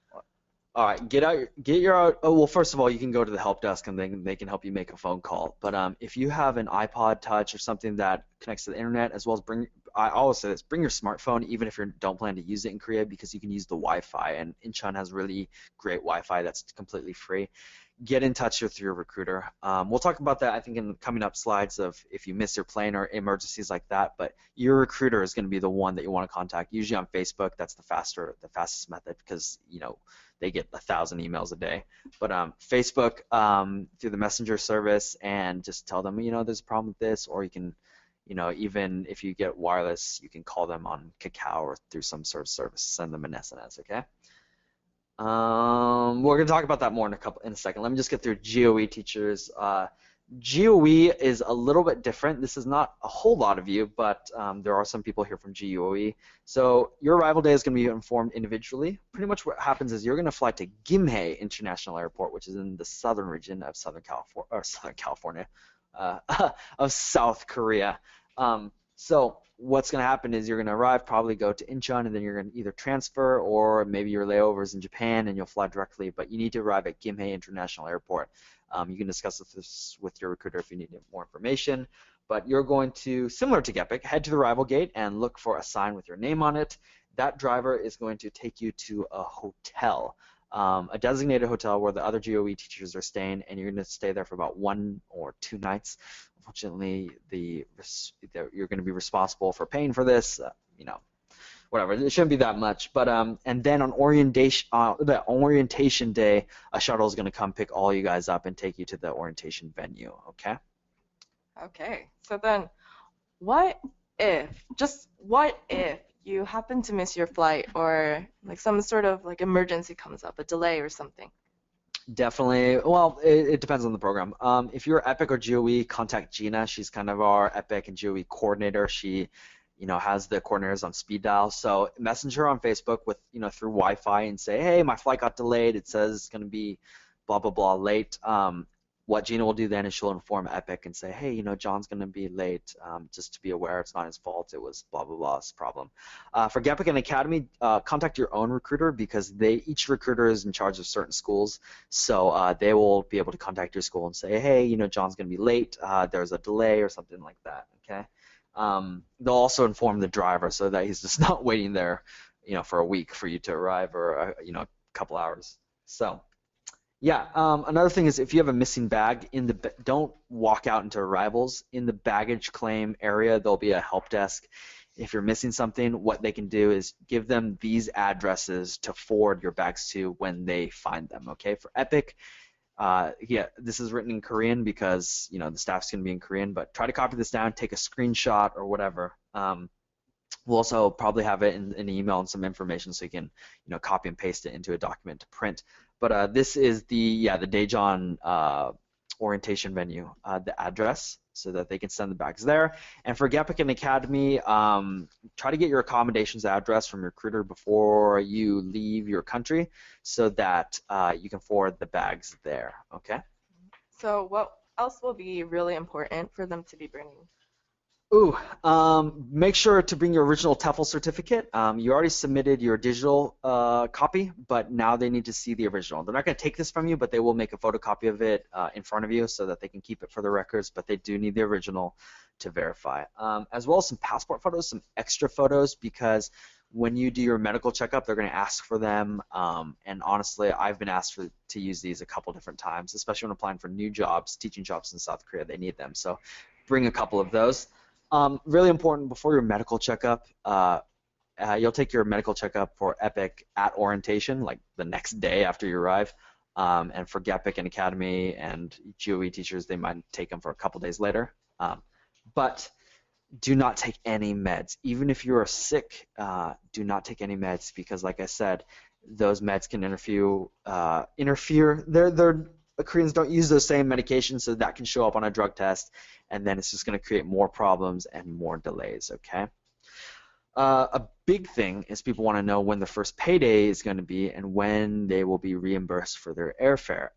all right, get your out. Oh, well, first of all, you can go to the help desk and they can help you make a phone call. But if you have an iPod Touch or something that connects to the internet, as well as I always say this, bring your smartphone even if you don't plan to use it in Korea because you can use the Wi-Fi, and Incheon has really great Wi-Fi that's completely free. Get in touch with your recruiter. We'll talk about that, I think, in the coming up slides of if you miss your plane or emergencies like that. But your recruiter is going to be the one that you want to contact. Usually on Facebook, that's the fastest method because they get 1,000 emails a day. But Facebook through the messenger service, and just tell them there's a problem with this, or you can even if you get wireless, you can call them on Kakao or through some sort of service. Send them an SMS, okay? We're going to talk about that more in a second. Let me just get through GOE teachers. GOE is a little bit different. This is not a whole lot of you, but there are some people here from GOE. So your arrival day is going to be informed individually. Pretty much what happens is you're going to fly to Gimhae International Airport, which is in the southern region of Southern California, of South Korea. So what's going to happen is you're going to arrive, probably go to Incheon, and then you're going to either transfer, or maybe your layover is in Japan and you'll fly directly, but you need to arrive at Gimhae International Airport. You can discuss this with your recruiter if you need more information, but you're going to, similar to GEPIK, head to the arrival gate and look for a sign with your name on it. That driver is going to take you to a hotel, a designated hotel where the other GOE teachers are staying, and you're going to stay there for about 1 or 2 nights. Unfortunately, you're going to be responsible for paying for this, whatever. It shouldn't be that much. But and then on the orientation day, a shuttle is going to come pick all you guys up and take you to the orientation venue. Okay. Okay. So then, just what if you happen to miss your flight, or like some sort of like emergency comes up, a delay or something? Definitely. Well, it depends on the program. If you're EPIK or GOE, contact Gina. She's kind of our EPIK and GOE coordinator. She, has the coordinators on speed dial. So message her on Facebook with, through Wi-Fi and say, hey, my flight got delayed. It says it's going to be blah, blah, blah late. What Gina will do then is she'll inform EPIK and say, hey, John's going to be late. Just to be aware, it's not his fault. It was blah, blah, blah's problem. For GEPIK and Academy, contact your own recruiter because each recruiter is in charge of certain schools. So they will be able to contact your school and say, hey, John's going to be late. There's a delay or something like that. Okay. They'll also inform the driver so that he's just not waiting there for a week for you to arrive, or a couple hours. So yeah, another thing is if you have a missing bag don't walk out into arrivals. In the baggage claim area, there'll be a help desk. If you're missing something, what they can do is give them these addresses to forward your bags to when they find them. Okay, for EPIK, yeah, this is written in Korean because the staff's gonna be in Korean, but try to copy this down, take a screenshot or whatever. We'll also probably have it in an email and some information so you can copy and paste it into a document to print. But this is the Daejeon orientation venue, the address, so that they can send the bags there. And for GEPIK and Academy, try to get your accommodations address from your recruiter before you leave your country so that you can forward the bags there. Okay? So what else will be really important for them to be bringing? Ooh, make sure to bring your original TEFL certificate. You already submitted your digital copy, but now they need to see the original. They're not going to take this from you, but they will make a photocopy of it in front of you so that they can keep it for the records, but they do need the original to verify. As well as some passport photos, some extra photos, because when you do your medical checkup, they're going to ask for them. And honestly, I've been asked to use these a couple different times, especially when applying for new jobs, teaching jobs in South Korea. They need them. So bring a couple of those. Really important, before your medical checkup, you'll take your medical checkup for EPIK at orientation, like the next day after you arrive. And for GEPIK and Academy and GOE teachers, they might take them for a couple days later. But do not take any meds. Even if you are sick, do not take any meds because, like I said, those meds can interfere. The Koreans don't use those same medications, so that can show up on a drug test, and then it's just going to create more problems and more delays, okay? A big thing is people want to know when the first payday is going to be and when they will be reimbursed for their airfare.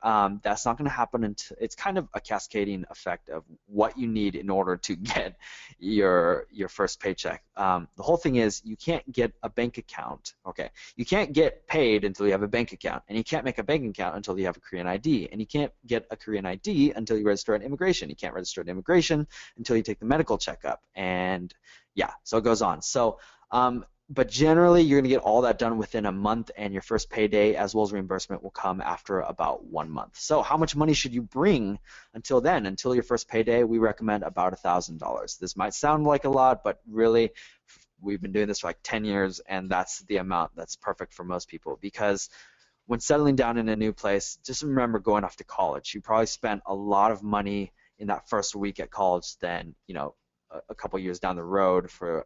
That's not going to happen until it's kind of a cascading effect of what you need in order to get your first paycheck. The whole thing is you can't get a bank account. Okay, you can't get paid until you have a bank account, and you can't make a bank account until you have a Korean ID, and you can't get a Korean ID until you register at immigration. You can't register at immigration until you take the medical checkup, and yeah, so it goes on. So, but generally, you're going to get all that done within a month, and your first payday, as well as reimbursement, will come after about 1 month. So, how much money should you bring until then? Until your first payday, we recommend about $1,000. This might sound like a lot, but really, we've been doing this for like 10 years, and that's the amount that's perfect for most people. Because when settling down in a new place, just remember going off to college. You probably spent a lot of money in that first week at college than, a couple years down the road for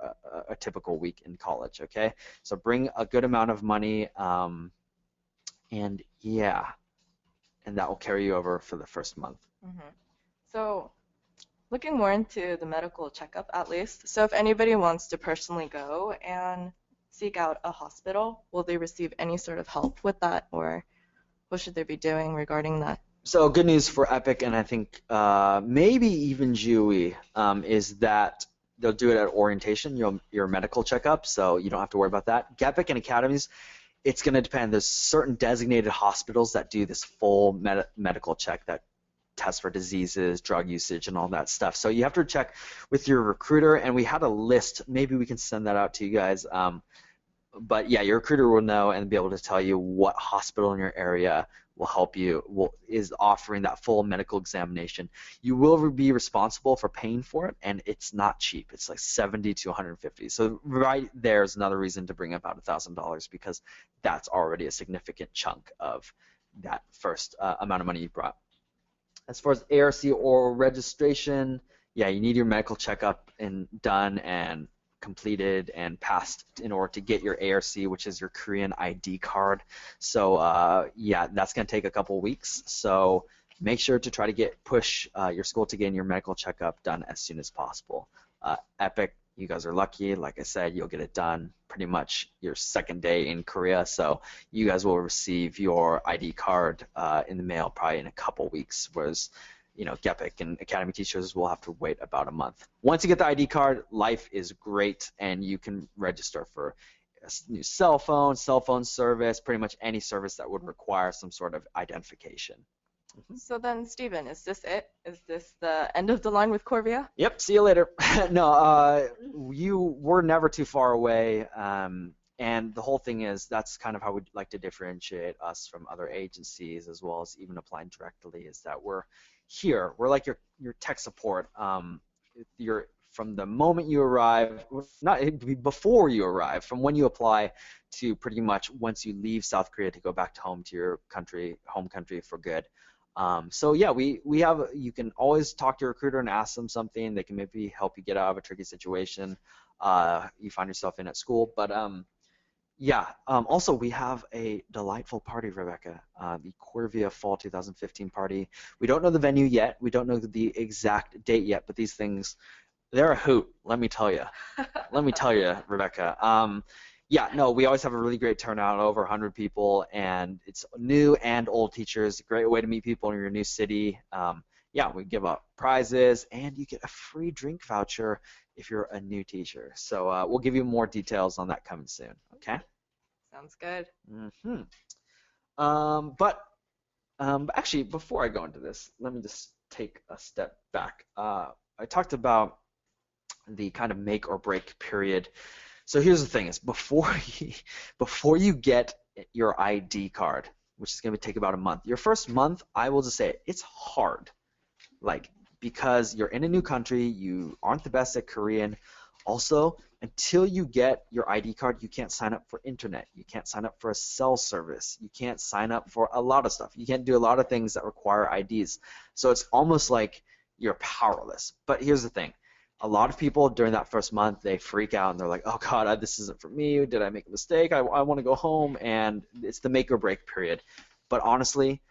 a typical week in college, okay? So bring a good amount of money, and yeah, and that will carry you over for the first month. Mm-hmm. So looking more into the medical checkup at least, so if anybody wants to personally go and seek out a hospital, will they receive any sort of help with that, or what should they be doing regarding that? So good news for EPIK, and I think maybe even GUE, is that they'll do it at orientation, your medical checkup, so you don't have to worry about that. GEPIK and academies, it's going to depend. There's certain designated hospitals that do this full medical check that test for diseases, drug usage, and all that stuff. So you have to check with your recruiter, and we had a list. Maybe we can send that out to you guys. But yeah, your recruiter will know and be able to tell you what hospital in your area will help you, is offering that full medical examination. You will be responsible for paying for it, and it's not cheap. It's like $70 to $150. So right there is another reason to bring about $1,000 because that's already a significant chunk of that first amount of money you brought. As far as ARC or registration, yeah, you need your medical checkup done and completed and passed in order to get your ARC, which is your Korean ID card. So yeah, that's going to take a couple weeks. So make sure to try to push your school to get your medical checkup done as soon as possible. EPIK, you guys are lucky. Like I said, you'll get it done pretty much your second day in Korea. So you guys will receive your ID card in the mail probably in a couple weeks, whereas GEPIK and academy teachers will have to wait about a month. Once you get the ID card, life is great, and you can register for a new cell phone service, pretty much any service that would require some sort of identification. So then, Stephen, is this it? Is this the end of the line with Korvia? Yep, see you later. No, you were never too far away, And the whole thing is that's kind of how we'd like to differentiate us from other agencies as well as even applying directly is that we're here. We're like your tech support. You're from the moment you arrive, not before you arrive, from when you apply to pretty much once you leave South Korea to go back to home to your country, home country for good. So yeah, we have, you can always talk to your recruiter and ask them something. They can maybe help you get out of a tricky situation you find yourself in at school. But yeah, also we have a delightful party, Rebecca, the Korvia Fall 2015 party. We don't know the venue yet. We don't know the exact date yet, but these things, they're a hoot, let me tell you. Let me tell you, Rebecca. Yeah, no, we always have a really great turnout, over 100 people, and it's new and old teachers. A great way to meet people in your new city. Yeah, we give out prizes, and you get a free drink voucher if you're a new teacher. So we'll give you more details on that coming soon. Okay? Sounds good. Hmm. But actually, before I go into this, let me just take a step back. I talked about the kind of make or break period. So here's the thing: is before you get your ID card, which is going to take about a month. Your first month, I will just say it's hard, like because you're in a new country, you aren't the best at Korean. Also, until you get your ID card, you can't sign up for internet. You can't sign up for a cell service. You can't sign up for a lot of stuff. You can't do a lot of things that require IDs. So it's almost like you're powerless. But here's the thing. A lot of people during that first month, they freak out and they're like, oh God, this isn't for me. Did I make a mistake? I want to go home. And it's the make or break period. But honestly,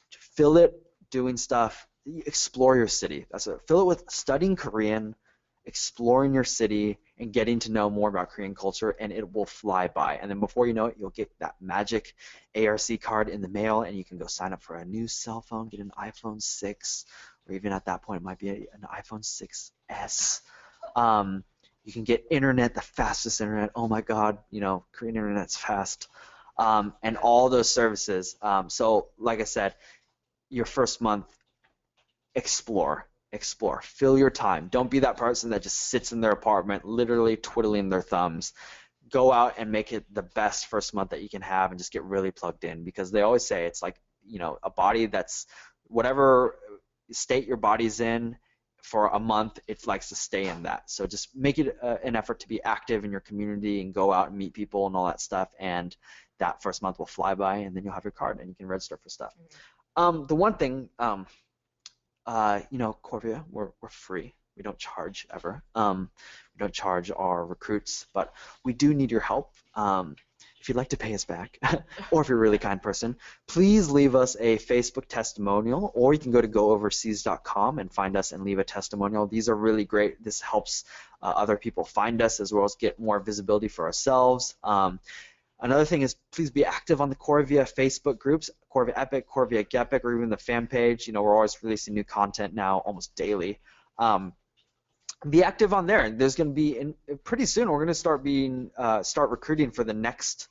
fill it doing stuff. Explore your city. That's it. Fill it with studying Korean, exploring your city, and getting to know more about Korean culture, and it will fly by. And then before you know it, you'll get that magic ARC card in the mail, and you can go sign up for a new cell phone, get an iPhone 6, or even at that point, it might be an iPhone 6S. You can get internet, the fastest internet. Oh my God, Korean internet's fast, and all those services. So, like I said, your first month, explore. Fill your time. Don't be that person that just sits in their apartment literally twiddling their thumbs. Go out and make it the best first month that you can have and just get really plugged in, because they always say it's like, a body that's whatever state your body's in for a month, it likes to stay in that. So just make it an effort to be active in your community and go out and meet people and all that stuff, and that first month will fly by, and then you'll have your card and you can register for stuff. The one thing, Korvia, we're free. We don't charge ever. We don't charge our recruits, but we do need your help. If you'd like to pay us back, or if you're a really kind person, please leave us a Facebook testimonial, or you can go to gooverseas.com and find us and leave a testimonial. These are really great. This helps other people find us as well as get more visibility for ourselves. Another thing is, please be active on the Korvia Facebook groups, Korvia EPIK, Korvia GEPIK, or even the fan page. We're always releasing new content now, almost daily. Be active on there. There's going to be, pretty soon, we're going to start recruiting for the next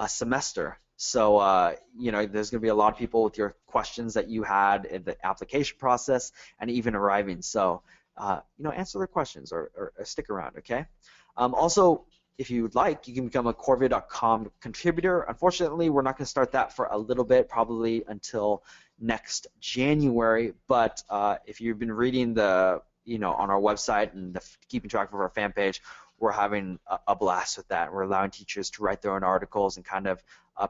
semester. So, there's going to be a lot of people with your questions that you had in the application process and even arriving. So, answer their questions or stick around, okay? Also, if you would like, you can become a Korvia.com contributor. Unfortunately, we're not going to start that for a little bit, probably until next January. But if you've been reading on our website and keeping track of our fan page, we're having a blast with that. We're allowing teachers to write their own articles and kind of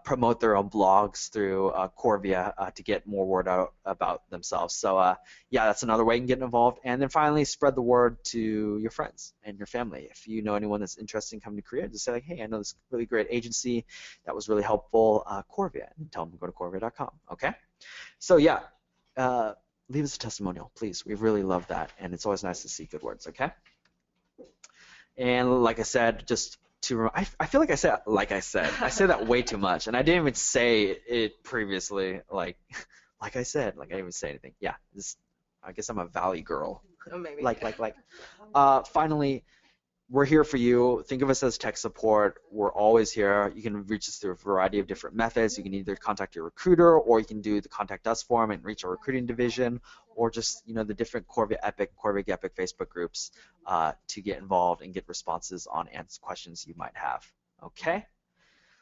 promote their own blogs through Korvia to get more word out about themselves. So yeah, that's another way you can get involved. And then finally, spread the word to your friends and your family. If you know anyone that's interested in coming to Korea, just say like, hey, I know this really great agency that was really helpful, Korvia, and tell them to go to Korvia.com. Okay? So yeah, leave us a testimonial, please. We really love that, and it's always nice to see good words. Okay? And like I said, just to I feel like I said I say that way too much, and I didn't even say it previously. Like I said, like I didn't even say anything. Yeah, I guess I'm a valley girl. Oh, maybe. Finally, we're here for you. Think of us as tech support. We're always here. You can reach us through a variety of different methods. You can either contact your recruiter, or you can do the contact us form and reach our recruiting division, or just the different Korvia EPIK, Korvia GEPIK Facebook groups to get involved and get responses on questions you might have. Okay.